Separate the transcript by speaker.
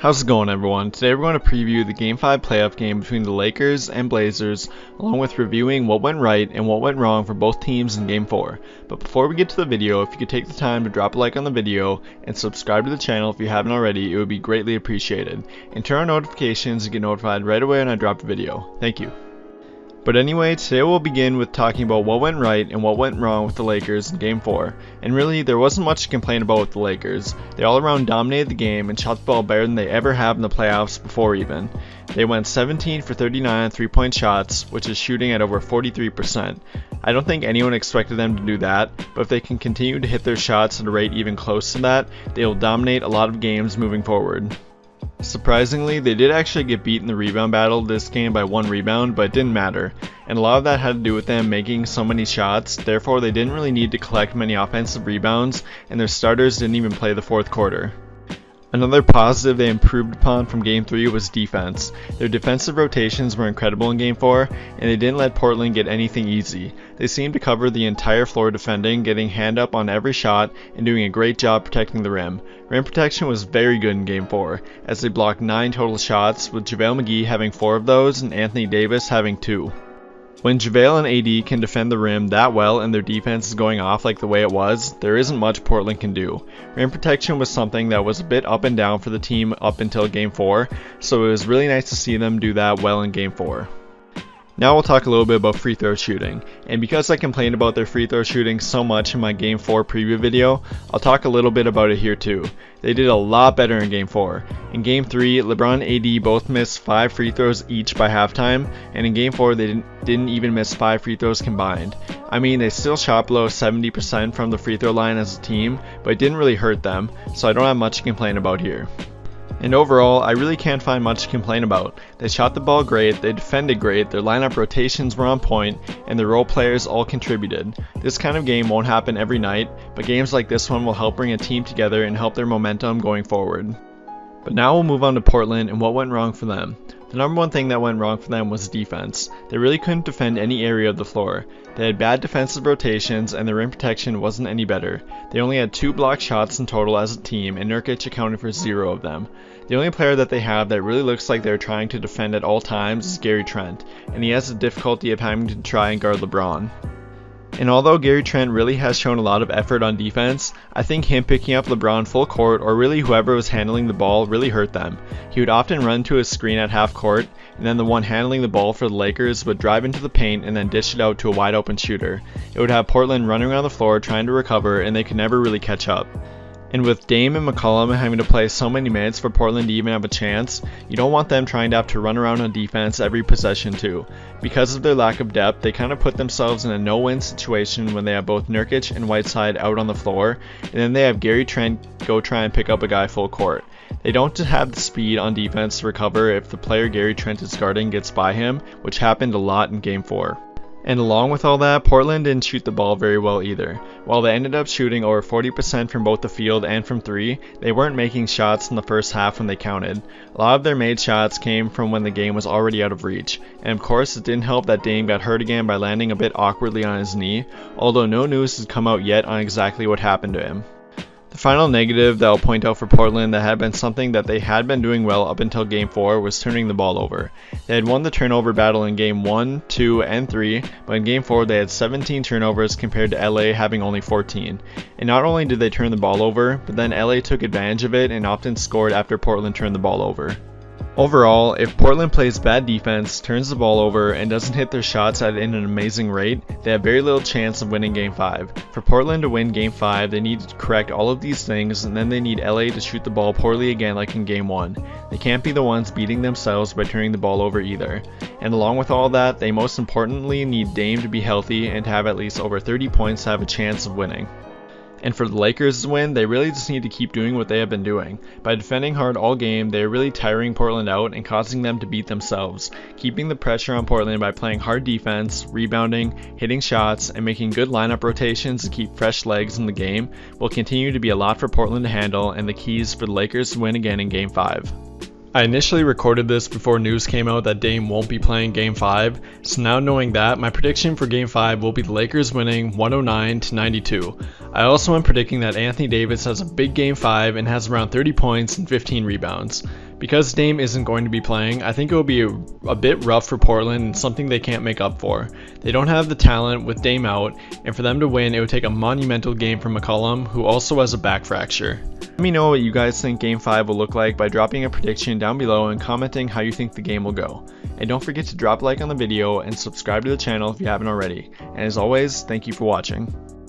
Speaker 1: How's it going, everyone? Today we're going to preview the Game 5 playoff game between the Lakers and Blazers, along with reviewing what went right and what went wrong for both teams in Game 4. But before we get to the video, if you could take the time to drop a like on the video and subscribe to the channel if you haven't already, it would be greatly appreciated. And turn on notifications to get notified right away when I drop a video. Thank you. But anyway, today we'll begin with talking about what went right and what went wrong with the Lakers in Game 4. And really, there wasn't much to complain about with the Lakers. They all around dominated the game and shot the ball better than they ever have in the playoffs before even. They went 17 for 39 3-point shots, which is shooting at over 43%. I don't think anyone expected them to do that, but if they can continue to hit their shots at a rate even close to that, they will dominate a lot of games moving forward. Surprisingly, they did actually get beat in the rebound battle this game by 1 rebound, but it didn't matter, and a lot of that had to do with them making so many shots. Therefore they didn't really need to collect many offensive rebounds, and their starters didn't even play the fourth quarter. Another positive they improved upon from Game 3 was defense. Their defensive rotations were incredible in Game 4, and they didn't let Portland get anything easy. They seemed to cover the entire floor defending, getting hand up on every shot, and doing a great job protecting the rim. Rim protection was very good in Game 4, as they blocked 9 total shots, with JaVale McGee having 4 of those and Anthony Davis having 2. When JaVale and AD can defend the rim that well and their defense is going off like the way it was, there isn't much Portland can do. Rim protection was something that was a bit up and down for the team up until Game 4, so it was really nice to see them do that well in Game 4. Now we'll talk a little bit about free throw shooting, and because I complained about their free throw shooting so much in my Game 4 preview video, I'll talk a little bit about it here too. They did a lot better in Game 4. In Game 3, LeBron and AD both missed 5 free throws each by halftime, and in Game 4 they didn't even miss 5 free throws combined. I mean, they still shot below 70% from the free throw line as a team, but it didn't really hurt them, so I don't have much to complain about here. And overall, I really can't find much to complain about. They shot the ball great, they defended great, their lineup rotations were on point, and the role players all contributed. This kind of game won't happen every night, but games like this one will help bring a team together and help their momentum going forward. But now we'll move on to Portland and what went wrong for them. The number one thing that went wrong for them was defense. They really couldn't defend any area of the floor. They had bad defensive rotations and their rim protection wasn't any better. They only had 2 blocked shots in total as a team, and Nurkic accounted for 0 of them. The only player that they have that really looks like they're trying to defend at all times is Gary Trent, and he has the difficulty of having to try and guard LeBron. And although Gary Trent really has shown a lot of effort on defense, I think him picking up LeBron full court, or really whoever was handling the ball, really hurt them. He would often run to a screen at half court, and then the one handling the ball for the Lakers would drive into the paint and then dish it out to a wide open shooter. It would have Portland running around the floor trying to recover, and they could never really catch up. And with Dame and McCollum having to play so many minutes for Portland to even have a chance, you don't want them trying to have to run around on defense every possession too. Because of their lack of depth, they kind of put themselves in a no-win situation when they have both Nurkic and Whiteside out on the floor, and then they have Gary Trent go try and pick up a guy full court. They don't have the speed on defense to recover if the player Gary Trent is guarding gets by him, which happened a lot in Game 4. And along with all that, Portland didn't shoot the ball very well either. While they ended up shooting over 40% from both the field and from 3, they weren't making shots in the first half when they counted. A lot of their made shots came from when the game was already out of reach. And of course, it didn't help that Dame got hurt again by landing a bit awkwardly on his knee, although no news has come out yet on exactly what happened to him. The final negative that I'll point out for Portland that had been something that they had been doing well up until Game 4 was turning the ball over. They had won the turnover battle in Game 1, 2, and 3, but in Game 4 they had 17 turnovers compared to LA having only 14. And not only did they turn the ball over, but then LA took advantage of it and often scored after Portland turned the ball over. Overall, if Portland plays bad defense, turns the ball over, and doesn't hit their shots at an amazing rate, they have very little chance of winning Game 5. For Portland to win Game 5, they need to correct all of these things, and then they need LA to shoot the ball poorly again like in Game 1. They can't be the ones beating themselves by turning the ball over either. And along with all that, they most importantly need Dame to be healthy and to have at least over 30 points to have a chance of winning. And for the Lakers to win, they really just need to keep doing what they have been doing. By defending hard all game, they are really tiring Portland out and causing them to beat themselves. Keeping the pressure on Portland by playing hard defense, rebounding, hitting shots, and making good lineup rotations to keep fresh legs in the game will continue to be a lot for Portland to handle, and the keys for the Lakers to win again in Game 5. I initially recorded this before news came out that Dame won't be playing Game 5, so now knowing that, my prediction for Game 5 will be the Lakers winning 109-92. I also am predicting that Anthony Davis has a big Game 5 and has around 30 points and 15 rebounds. Because Dame isn't going to be playing, I think it will be a bit rough for Portland and something they can't make up for. They don't have the talent with Dame out, and for them to win, it would take a monumental game from McCollum, who also has a back fracture. Let me know what you guys think Game 5 will look like by dropping a prediction down below and commenting how you think the game will go. And don't forget to drop a like on the video and subscribe to the channel if you haven't already. And as always, thank you for watching.